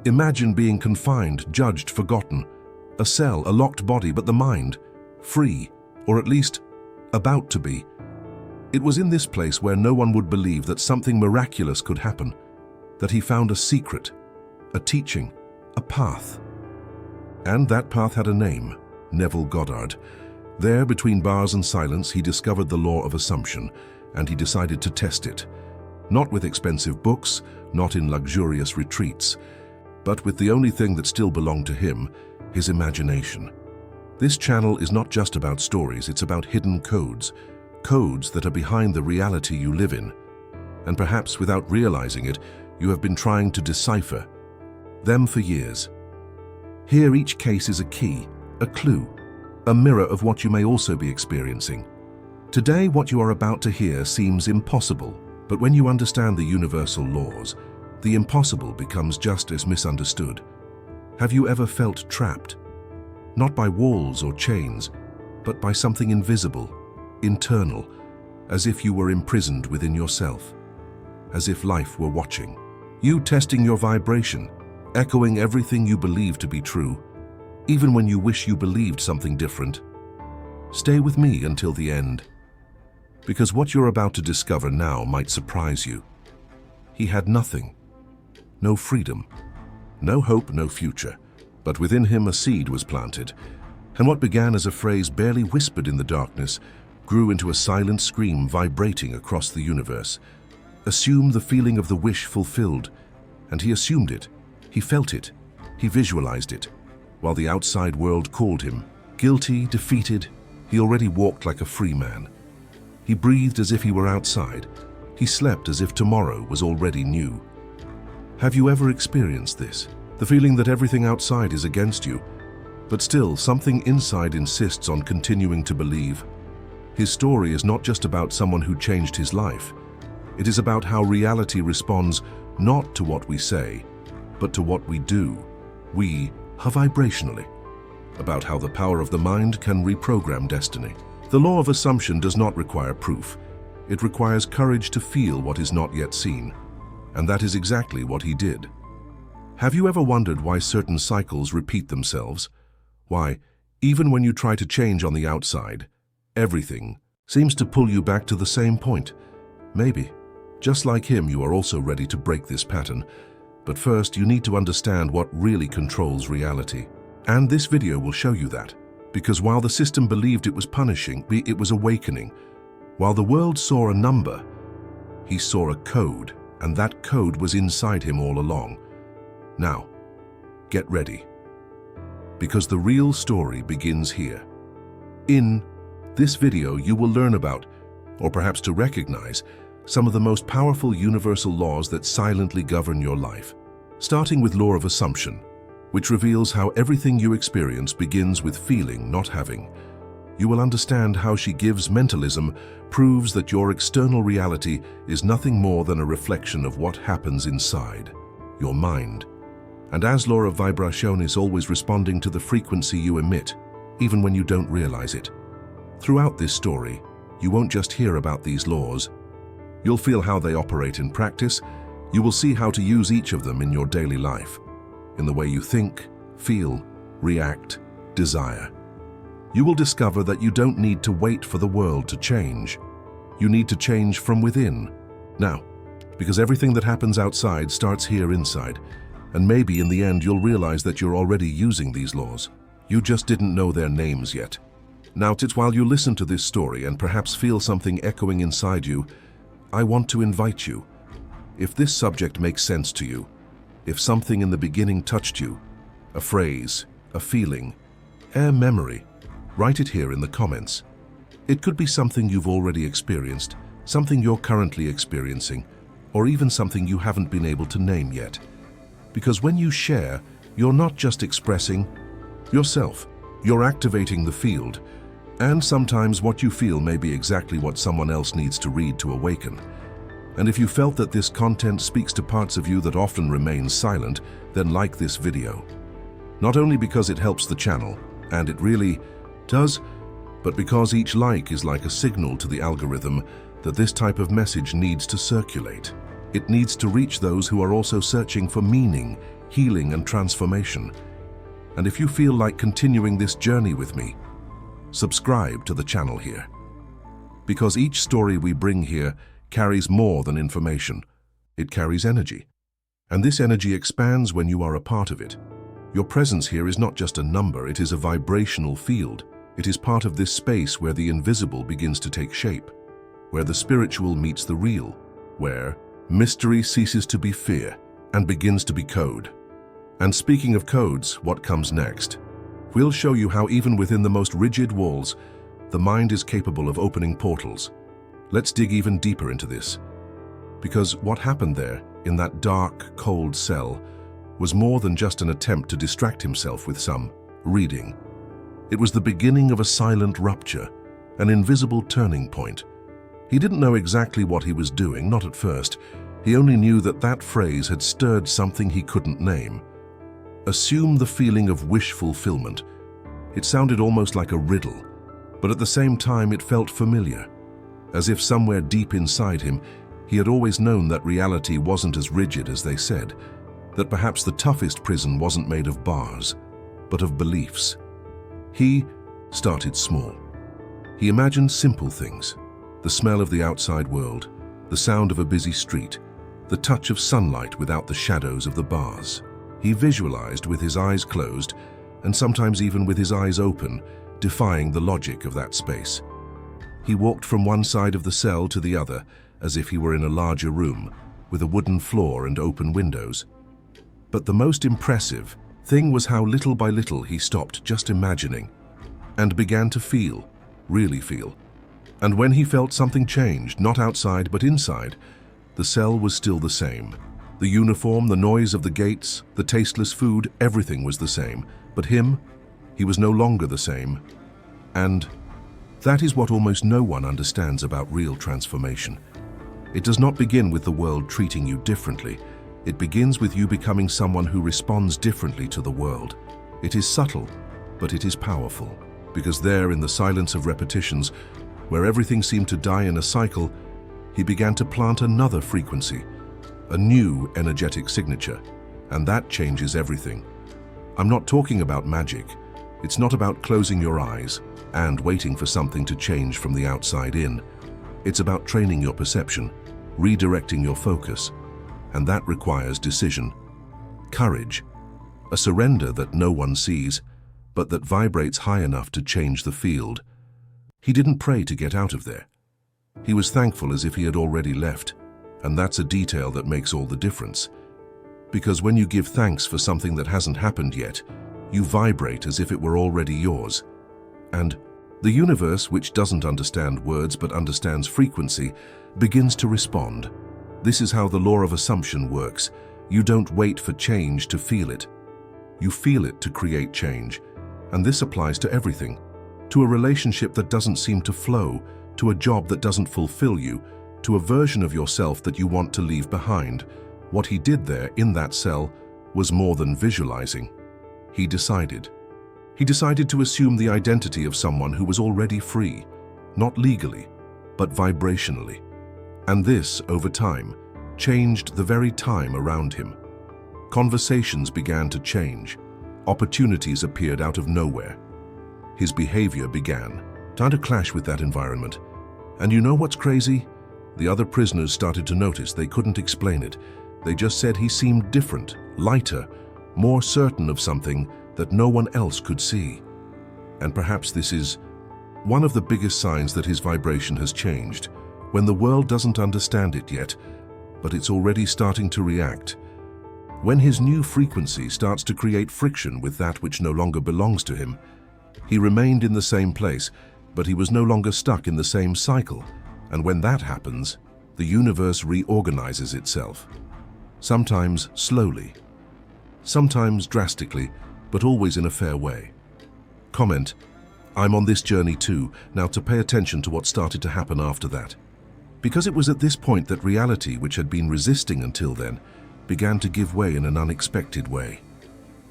Imagine being confined, judged, forgotten. A cell, a locked body, but the mind, free, or at least about to be. It was in this place where no one would believe that something miraculous could happen, that he found a secret, a teaching, a path. And that path had a name, Neville Goddard. There, between bars and silence, he discovered the law of assumption, and he decided to test it. Not with expensive books, not in luxurious retreats, but with the only thing that still belonged to him, his imagination. This channel is not just about stories, it's about hidden codes, codes that are behind the reality you live in. And perhaps without realizing it, you have been trying to decipher them for years. Here each case is a key, a clue, a mirror of what you may also be experiencing. Today, what you are about to hear seems impossible, but when you understand the universal laws, the impossible becomes just as misunderstood. Have you ever felt trapped? Not by walls or chains, but by something invisible, internal, as if you were imprisoned within yourself, as if life were watching. You testing your vibration, echoing everything you believe to be true, even when you wish you believed something different. Stay with me until the end, because what you're about to discover now might surprise you. He had nothing, no freedom, no hope, no future, but within him a seed was planted, and what began as a phrase barely whispered in the darkness grew into a silent scream vibrating across the universe. Assume the feeling of the wish fulfilled, and he assumed it, he felt it, he visualized it, while the outside world called him. Guilty, defeated, he already walked like a free man. He breathed as if he were outside. He slept as if tomorrow was already new. Have you ever experienced this? The feeling that everything outside is against you, but still something inside insists on continuing to believe. His story is not just about someone who changed his life. It is about how reality responds not to what we say, but to what we do. We are vibrationally. About how the power of the mind can reprogram destiny. The law of assumption does not require proof. It requires courage to feel what is not yet seen. And that is exactly what he did. Have you ever wondered why certain cycles repeat themselves? Why, even when you try to change on the outside, everything seems to pull you back to the same point? Maybe, just like him, you are also ready to break this pattern. But first, you need to understand what really controls reality. And this video will show you that. Because while the system believed it was punishing, it was awakening. While the world saw a number, he saw a code, and that code was inside him all along. Now, get ready. Because the real story begins here. In this video, you will learn about, or perhaps to recognize, some of the most powerful universal laws that silently govern your life. Starting with law of assumption, which reveals how everything you experience begins with feeling, not having. You will understand how she gives mentalism, proves that your external reality is nothing more than a reflection of what happens inside, your mind. And as law of vibration is always responding to the frequency you emit, even when you don't realize it. Throughout this story, you won't just hear about these laws. You'll feel how they operate in practice. You will see how to use each of them in your daily life, in the way you think, feel, react, desire. You will discover that you don't need to wait for the world to change. You need to change from within. Now, because everything that happens outside starts here inside, and maybe in the end you'll realize that you're already using these laws. You just didn't know their names yet. Now, while you listen to this story and perhaps feel something echoing inside you, I want to invite you. If this subject makes sense to you, if something in the beginning touched you, a phrase, a feeling, a memory, write it here in the comments. It could be something you've already experienced, something you're currently experiencing, or even something you haven't been able to name yet. Because when you share, you're not just expressing yourself, you're activating the field. And sometimes what you feel may be exactly what someone else needs to read to awaken. And if you felt that this content speaks to parts of you that often remain silent, then like this video. Not only because it helps the channel, and it really does, but because each like is like a signal to the algorithm that this type of message needs to circulate. It needs to reach those who are also searching for meaning healing, and transformation. And if you feel like continuing this journey with me, subscribe to the channel here. Because each story we bring here carries more than information. It carries energy. And this energy expands when you are a part of it. Your presence here is not just a number, it is a vibrational field. It is part of this space where the invisible begins to take shape, where the spiritual meets the real, where mystery ceases to be fear and begins to be code. And speaking of codes, what comes next? We'll show you how even within the most rigid walls, the mind is capable of opening portals. Let's dig even deeper into this. Because what happened there, in that dark, cold cell, was more than just an attempt to distract himself with some reading. It was the beginning of a silent rupture, an invisible turning point. He didn't know exactly what he was doing, not at first. He only knew that that phrase had stirred something he couldn't name. Assume the feeling of wish fulfillment. It sounded almost like a riddle, but at the same time it felt familiar, as if somewhere deep inside him he had always known that reality wasn't as rigid as they said, that perhaps the toughest prison wasn't made of bars, but of beliefs. He started small. He imagined simple things: the smell of the outside world, the sound of a busy street, the touch of sunlight without the shadows of the bars. He visualized with his eyes closed, and sometimes even with his eyes open, defying the logic of that space. He walked from one side of the cell to the other, as if he were in a larger room, with a wooden floor and open windows. But the most impressive thing was how little by little he stopped just imagining and began to feel, really feel. And when he felt something changed, not outside but inside, the cell was still the same. The uniform, the noise of the gates, the tasteless food, everything was the same. But him, he was no longer the same. And that is what almost no one understands about real transformation. It does not begin with the world treating you differently. It begins with you becoming someone who responds differently to the world. It is subtle, but it is powerful. Because there, in the silence of repetitions, where everything seemed to die in a cycle, he began to plant another frequency, a new energetic signature, and that changes everything. I'm not talking about magic. It's not about closing your eyes and waiting for something to change from the outside in. It's about training your perception, redirecting your focus, and that requires decision, courage, a surrender that no one sees, but that vibrates high enough to change the field. He didn't pray to get out of there. He was thankful as if he had already left, and that's a detail that makes all the difference. Because when you give thanks for something that hasn't happened yet, you vibrate as if it were already yours. And the universe, which doesn't understand words but understands frequency, begins to respond. This is how the law of assumption works. You don't wait for change to feel it. You feel it to create change. And this applies to everything. To a relationship that doesn't seem to flow, to a job that doesn't fulfill you, to a version of yourself that you want to leave behind. What he did there in that cell was more than visualizing. He decided. He decided to assume the identity of someone who was already free, not legally, but vibrationally. And this, over time, changed the very time around him. Conversations began to change. Opportunities appeared out of nowhere. His behavior began to clash with that environment. And you know what's crazy? The other prisoners started to notice. They couldn't explain it. They just said he seemed different, lighter, more certain of something that no one else could see. And perhaps this is one of the biggest signs that his vibration has changed, when the world doesn't understand it yet, but it's already starting to react. When his new frequency starts to create friction with that which no longer belongs to him, he remained in the same place, but he was no longer stuck in the same cycle. And when that happens, the universe reorganizes itself. Sometimes slowly, sometimes drastically, but always in a fair way. Comment, I'm on this journey too, now to pay attention to what started to happen after that. Because it was at this point that reality, which had been resisting until then, began to give way in an unexpected way.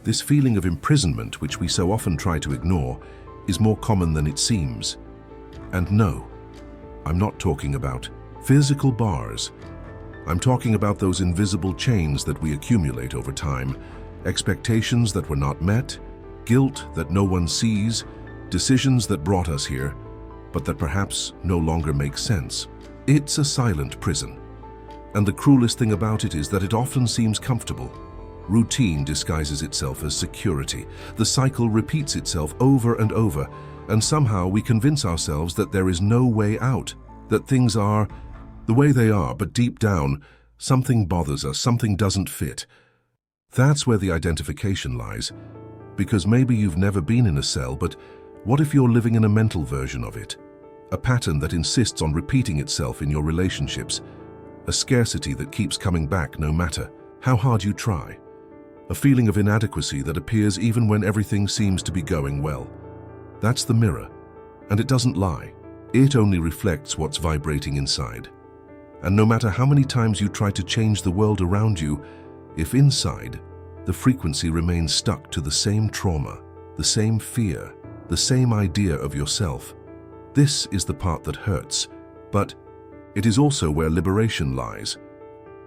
This feeling of imprisonment, which we so often try to ignore, is more common than it seems. And no, I'm not talking about physical bars. I'm talking about those invisible chains that we accumulate over time, expectations that were not met, guilt that no one sees, decisions that brought us here, but that perhaps no longer make sense. It's a silent prison. And the cruelest thing about it is that it often seems comfortable. Routine disguises itself as security. The cycle repeats itself over and over, and somehow we convince ourselves that there is no way out, that things are the way they are, but deep down, something bothers us, something doesn't fit. That's where the identification lies, because maybe you've never been in a cell, but what if you're living in a mental version of it? A pattern that insists on repeating itself in your relationships, a scarcity that keeps coming back no matter how hard you try, a feeling of inadequacy that appears even when everything seems to be going well. That's the mirror, and it doesn't lie. It only reflects what's vibrating inside. And no matter how many times you try to change the world around you, if inside, the frequency remains stuck to the same trauma, the same fear, the same idea of yourself, this is the part that hurts, but it is also where liberation lies.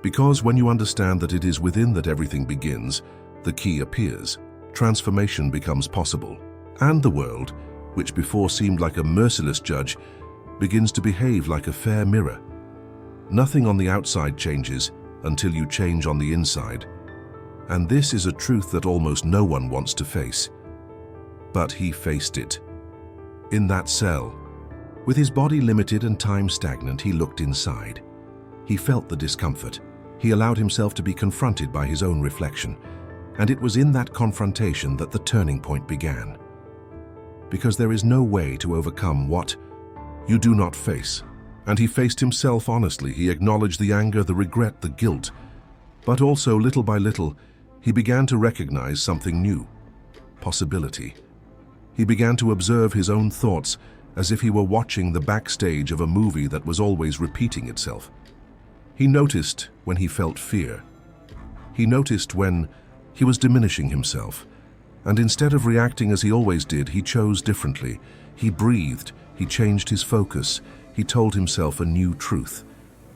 Because when you understand that it is within that everything begins, the key appears, transformation becomes possible, and the world, which before seemed like a merciless judge, begins to behave like a fair mirror. Nothing on the outside changes until you change on the inside. And this is a truth that almost no one wants to face. But he faced it. In that cell, with his body limited and time stagnant, he looked inside. He felt the discomfort. He allowed himself to be confronted by his own reflection. And it was in that confrontation that the turning point began. Because there is no way to overcome what you do not face. And he faced himself honestly. He acknowledged the anger, the regret, the guilt. But also, little by little, he began to recognize something new. Possibility. He began to observe his own thoughts as if he were watching the backstage of a movie that was always repeating itself. He noticed when he felt fear. He noticed when he was diminishing himself. And instead of reacting as he always did, he chose differently. He breathed. He changed his focus. He told himself a new truth.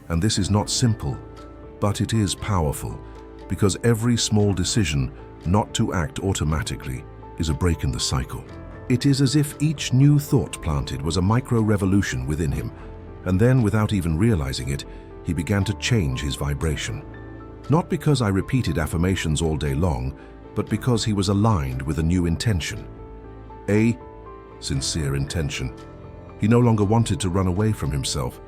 And this is not simple, but it is powerful, because every small decision not to act automatically is a break in the cycle. It is as if each new thought planted was a micro-revolution within him, and then, without even realizing it, he began to change his vibration. Not because I repeated affirmations all day long, but because he was aligned with a new intention. A sincere intention. He no longer wanted to run away from himself.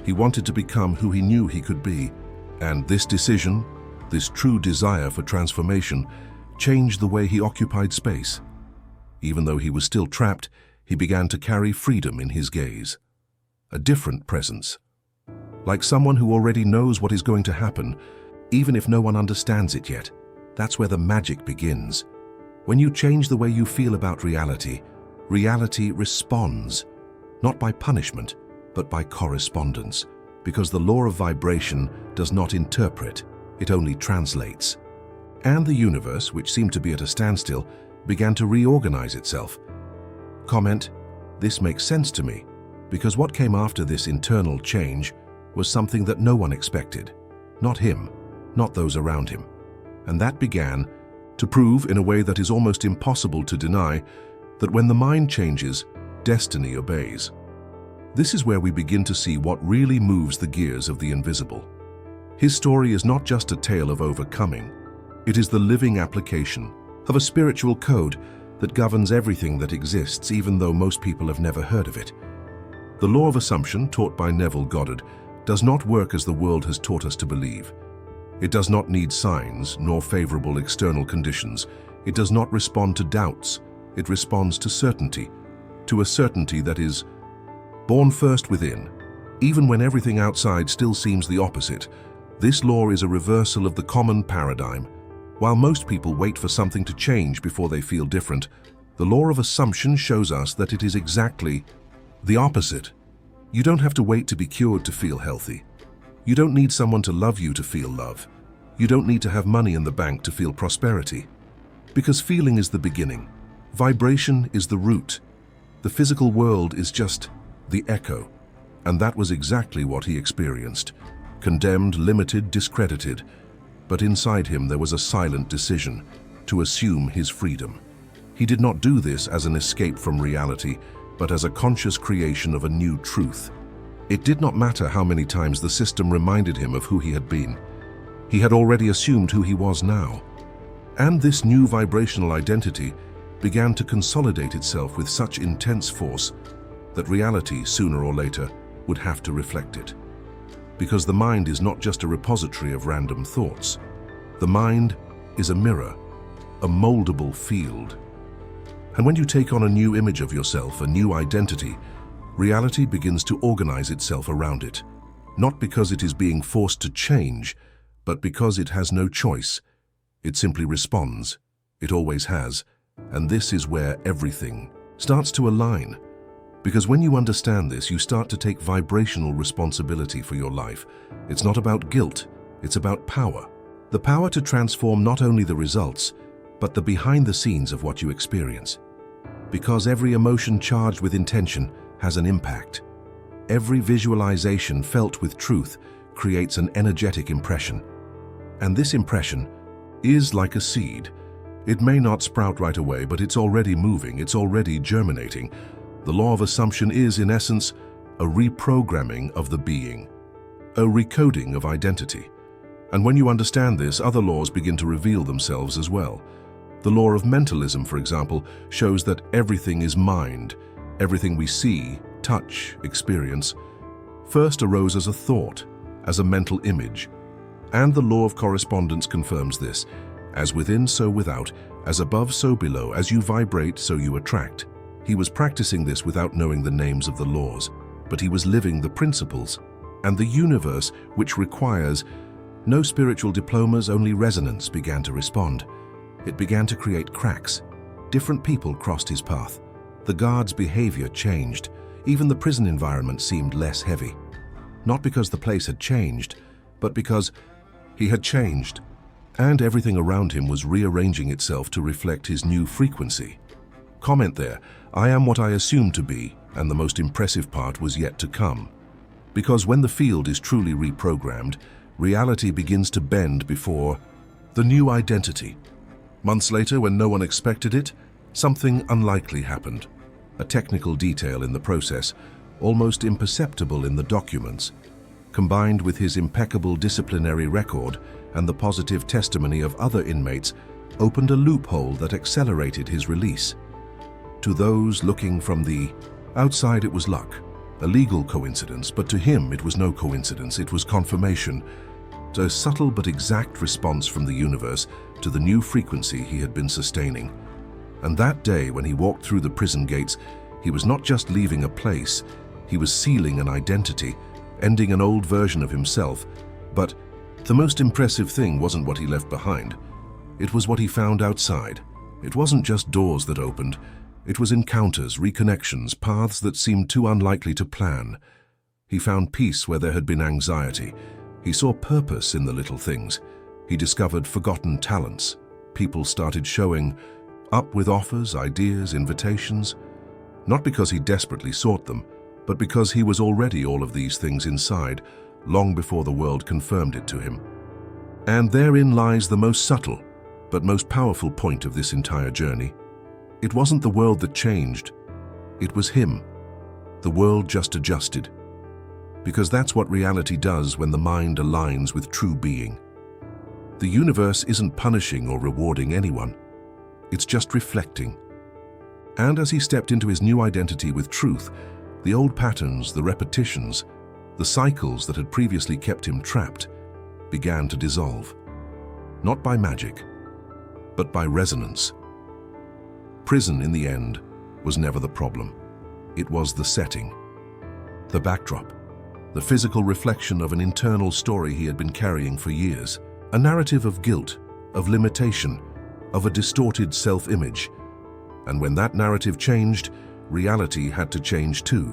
He wanted to become who he knew he could be. And this decision, this true desire for transformation, changed the way he occupied space. Even though he was still trapped, he began to carry freedom in his gaze. A different presence. Like someone who already knows what is going to happen, even if no one understands it yet. That's where the magic begins. When you change the way you feel about reality, reality responds, not by punishment, but by correspondence, because the law of vibration does not interpret, it only translates. And the universe, which seemed to be at a standstill, began to reorganize itself. Comment, this makes sense to me, because what came after this internal change was something that no one expected. Not him, not those around him. And that began to prove, in a way that is almost impossible to deny, that when the mind changes, destiny obeys. This is where we begin to see what really moves the gears of the invisible. His story is not just a tale of overcoming. It is the living application of a spiritual code that governs everything that exists, even though most people have never heard of it. The law of assumption, taught by Neville Goddard, does not work as the world has taught us to believe. It does not need signs nor favorable external conditions. It does not respond to doubts. It responds to certainty, to a certainty that is born first within. Even when everything outside still seems the opposite, this law is a reversal of the common paradigm. While most people wait for something to change before they feel different, the law of assumption shows us that it is exactly the opposite. You don't have to wait to be cured to feel healthy. You don't need someone to love you to feel love. You don't need to have money in the bank to feel prosperity. Because feeling is the beginning. Vibration is the root. The physical world is just the echo. And that was exactly what he experienced. Condemned, limited, discredited. But inside him there was a silent decision. to assume his freedom. He did not do this as an escape from reality, but as a conscious creation of a new truth. It did not matter how many times the system reminded him of who he had been. He had already assumed who he was now. And this new vibrational identity began to consolidate itself with such intense force that reality, sooner or later, would have to reflect it. Because the mind is not just a repository of random thoughts. The mind is a mirror, a moldable field. And when you take on a new image of yourself, a new identity, reality begins to organize itself around it. Not because it is being forced to change, but because it has no choice. It simply responds. It always has. And this is where everything starts to align. Because when you understand this, you start to take vibrational responsibility for your life. It's not about guilt, it's about power. The power to transform not only the results, but the behind the scenes of what you experience. Because every emotion charged with intention has an impact. Every visualization felt with truth creates an energetic impression. And this impression is like a seed. It may not sprout right away, but it's already moving, it's already germinating. The law of assumption is, in essence, a reprogramming of the being, a recoding of identity. And when you understand this, other laws begin to reveal themselves as well. The law of mentalism, for example, shows that everything is mind. Everything we see, touch, experience, first arose as a thought, as a mental image. And the law of correspondence confirms this. As within, so without, as above, so below, as you vibrate, so you attract. He was practicing this without knowing the names of the laws, but he was living the principles. And the universe, which requires no spiritual diplomas, only resonance, began to respond. It began to create cracks. Different people crossed his path. The guard's behavior changed. Even the prison environment seemed less heavy. Not because the place had changed, but because he had changed. And everything around him was rearranging itself to reflect his new frequency. Comment there, I am what I assumed to be, and the most impressive part was yet to come. Because when the field is truly reprogrammed, reality begins to bend before the new identity. Months later, when no one expected it, something unlikely happened. A technical detail in the process, almost imperceptible in the documents, combined with his impeccable disciplinary record and the positive testimony of other inmates, opened a loophole that accelerated his release. To those looking from the outside, it was luck, a legal coincidence, but to him it was no coincidence, it was confirmation. A subtle but exact response from the universe to the new frequency he had been sustaining. And that day, when he walked through the prison gates, he was not just leaving a place, he was sealing an identity, ending an old version of himself. But the most impressive thing wasn't what he left behind. It was what he found outside. It wasn't just doors that opened. It was encounters, reconnections, paths that seemed too unlikely to plan. He found peace where there had been anxiety. He saw purpose in the little things. He discovered forgotten talents. People started showing up with offers, ideas, invitations. Not because he desperately sought them, but because he was already all of these things inside, long before the world confirmed it to him. And therein lies the most subtle, but most powerful point of this entire journey. It wasn't the world that changed. It was him. The world just adjusted. Because that's what reality does when the mind aligns with true being. The universe isn't punishing or rewarding anyone. It's just reflecting. And as he stepped into his new identity with truth, the old patterns, the repetitions, the cycles that had previously kept him trapped, began to dissolve. Not by magic, but by resonance. Prison, in the end, was never the problem. It was the setting, the backdrop, the physical reflection of an internal story he had been carrying for years. A narrative of guilt, of limitation, of a distorted self-image. And when that narrative changed, reality had to change too.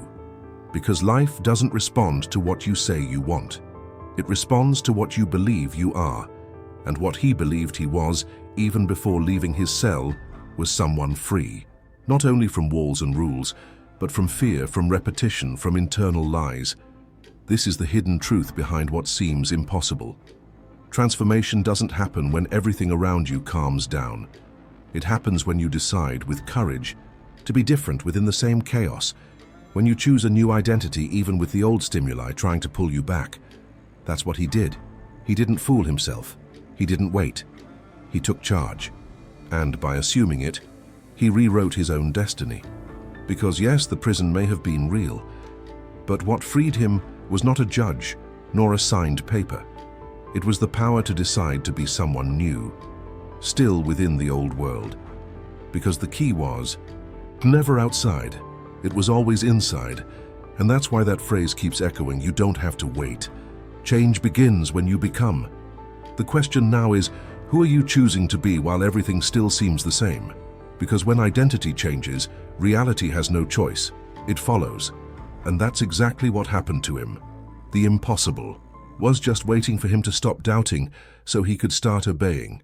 Because life doesn't respond to what you say you want. It responds to what you believe you are. And what he believed he was, even before leaving his cell, was someone free. Not only from walls and rules, but from fear, from repetition, from internal lies. This is the hidden truth behind what seems impossible. Transformation doesn't happen when everything around you calms down. It happens when you decide, with courage, to be different within the same chaos, when you choose a new identity even with the old stimuli trying to pull you back. That's what he did. He didn't fool himself. He didn't wait. He took charge. And by assuming it, he rewrote his own destiny. Because yes, the prison may have been real, but what freed him was not a judge, nor a signed paper. It was the power to decide to be someone new, still within the old world. Because the key was never outside. It was always inside. And that's why that phrase keeps echoing, you don't have to wait. Change begins when you become. The question now is, who are you choosing to be while everything still seems the same? Because when identity changes, reality has no choice. It follows. And that's exactly what happened to him. The impossible was just waiting for him to stop doubting so he could start obeying.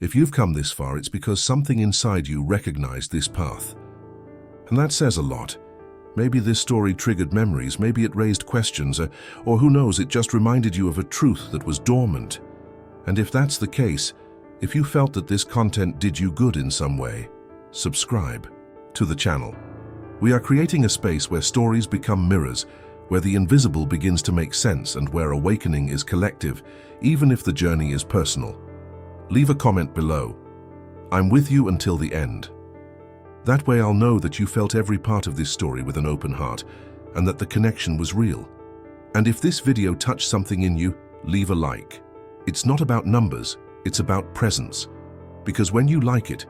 If you've come this far, it's because something inside you recognized this path. And that says a lot. Maybe this story triggered memories, maybe it raised questions, or who knows, it just reminded you of a truth that was dormant. And if that's the case, if you felt that this content did you good in some way, subscribe to the channel. We are creating a space where stories become mirrors, where the invisible begins to make sense and where awakening is collective, even if the journey is personal. Leave a comment below. I'm with you until the end. That way I'll know that you felt every part of this story with an open heart and that the connection was real. And if this video touched something in you, leave a like. It's not about numbers, it's about presence. Because when you like it,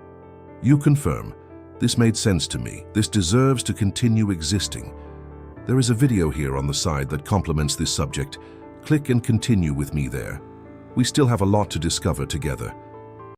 you confirm, this made sense to me, this deserves to continue existing. There is a video here on the side that complements this subject. Click and continue with me there. We still have a lot to discover together.